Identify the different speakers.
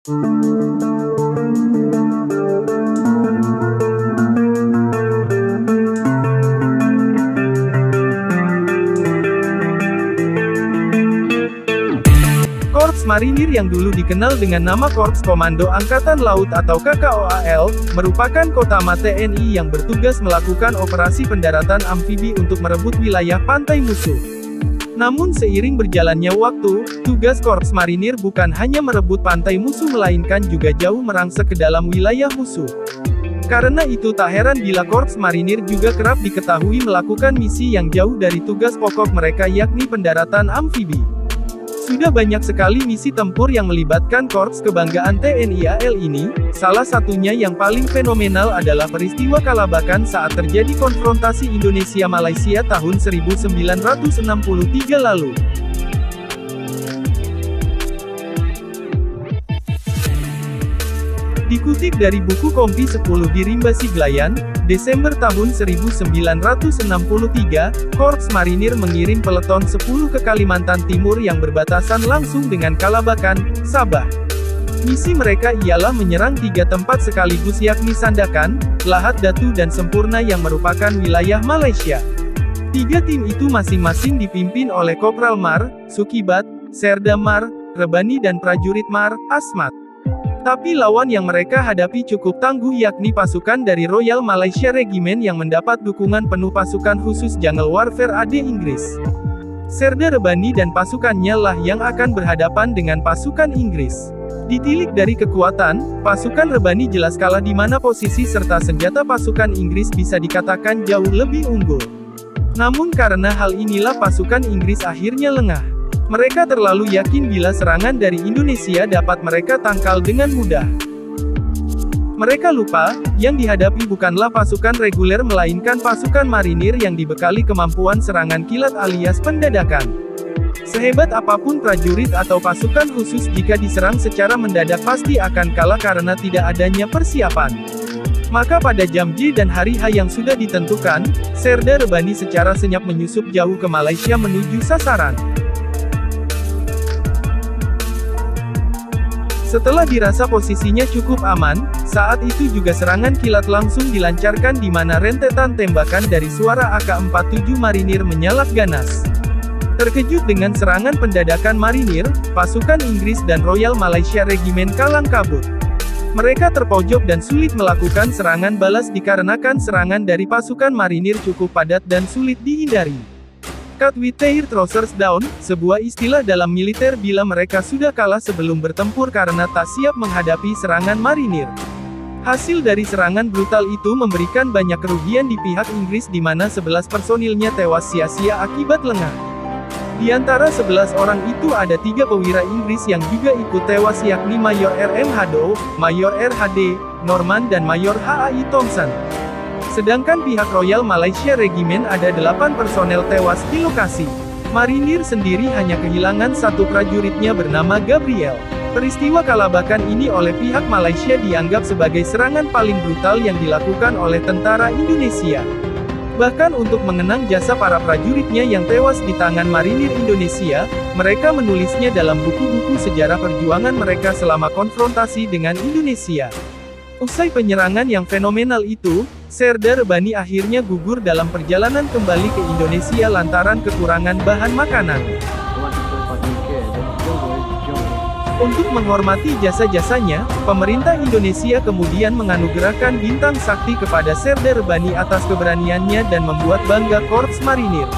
Speaker 1: Korps Marinir yang dulu dikenal dengan nama Korps Komando Angkatan Laut atau KKOAL, merupakan Kotama TNI yang bertugas melakukan operasi pendaratan amfibi untuk merebut wilayah pantai musuh. Namun seiring berjalannya waktu, tugas Korps Marinir bukan hanya merebut pantai musuh melainkan juga jauh merangsek ke dalam wilayah musuh. Karena itu tak heran bila Korps Marinir juga kerap diketahui melakukan misi yang jauh dari tugas pokok mereka yakni pendaratan amfibi. Sudah banyak sekali misi tempur yang melibatkan Korps Kebanggaan TNI AL ini, salah satunya yang paling fenomenal adalah peristiwa Kalabakan saat terjadi konfrontasi Indonesia-Malaysia tahun 1963 lalu. Dikutip dari buku Kompi 10 di Rimba Siglayan, Desember tahun 1963, Korps Marinir mengirim peleton 10 ke Kalimantan Timur yang berbatasan langsung dengan Kalabakan, Sabah. Misi mereka ialah menyerang 3 tempat sekaligus yakni Sandakan, Lahat Datu dan Sempurna yang merupakan wilayah Malaysia. 3 tim itu masing-masing dipimpin oleh Kopral Mar, Sukibat, Serda Mar, Rebani dan prajurit Mar, Asmat. Tapi lawan yang mereka hadapi cukup tangguh yakni pasukan dari Royal Malaysia Regiment yang mendapat dukungan penuh pasukan khusus Jungle Warfare AD Inggris. Serda Rebani dan pasukannya lah yang akan berhadapan dengan pasukan Inggris. Ditilik dari kekuatan, pasukan Rebani jelas kalah di mana posisi serta senjata pasukan Inggris bisa dikatakan jauh lebih unggul. Namun karena hal inilah pasukan Inggris akhirnya lengah. Mereka terlalu yakin bila serangan dari Indonesia dapat mereka tangkal dengan mudah. Mereka lupa, yang dihadapi bukanlah pasukan reguler melainkan pasukan marinir yang dibekali kemampuan serangan kilat alias pendadakan. Sehebat apapun prajurit atau pasukan khusus jika diserang secara mendadak pasti akan kalah karena tidak adanya persiapan. Maka pada jam J dan hari H yang sudah ditentukan, Serda Rebani secara senyap menyusup jauh ke Malaysia menuju sasaran. Setelah dirasa posisinya cukup aman, saat itu juga serangan kilat langsung dilancarkan di mana rentetan tembakan dari suara AK-47 Marinir menyalak ganas. Terkejut dengan serangan pendadakan Marinir, pasukan Inggris dan Royal Malaysia Regiment kalang kabut. Mereka terpojok dan sulit melakukan serangan balas dikarenakan serangan dari pasukan Marinir cukup padat dan sulit dihindari. Cut with their trousers down, sebuah istilah dalam militer bila mereka sudah kalah sebelum bertempur karena tak siap menghadapi serangan Marinir. Hasil dari serangan brutal itu memberikan banyak kerugian di pihak Inggris di mana 11 personilnya tewas sia-sia akibat lengah. Di antara 11 orang itu ada 3 perwira Inggris yang juga ikut tewas yakni Mayor R.M. Haddow, Mayor R.H.D. Norman dan Mayor H.A.I. Thompson. Sedangkan pihak Royal Malaysia Regiment ada 8 personel tewas di lokasi. Marinir sendiri hanya kehilangan 1 prajuritnya bernama Gabriel. Peristiwa Kalabakan ini oleh pihak Malaysia dianggap sebagai serangan paling brutal yang dilakukan oleh tentara Indonesia. Bahkan untuk mengenang jasa para prajuritnya yang tewas di tangan Marinir Indonesia, mereka menulisnya dalam buku-buku sejarah perjuangan mereka selama konfrontasi dengan Indonesia. Usai penyerangan yang fenomenal itu, Serda Rebani akhirnya gugur dalam perjalanan kembali ke Indonesia lantaran kekurangan bahan makanan. Untuk menghormati jasa-jasanya, pemerintah Indonesia kemudian menganugerahkan bintang sakti kepada Serda Rebani atas keberaniannya dan membuat bangga Korps Marinir.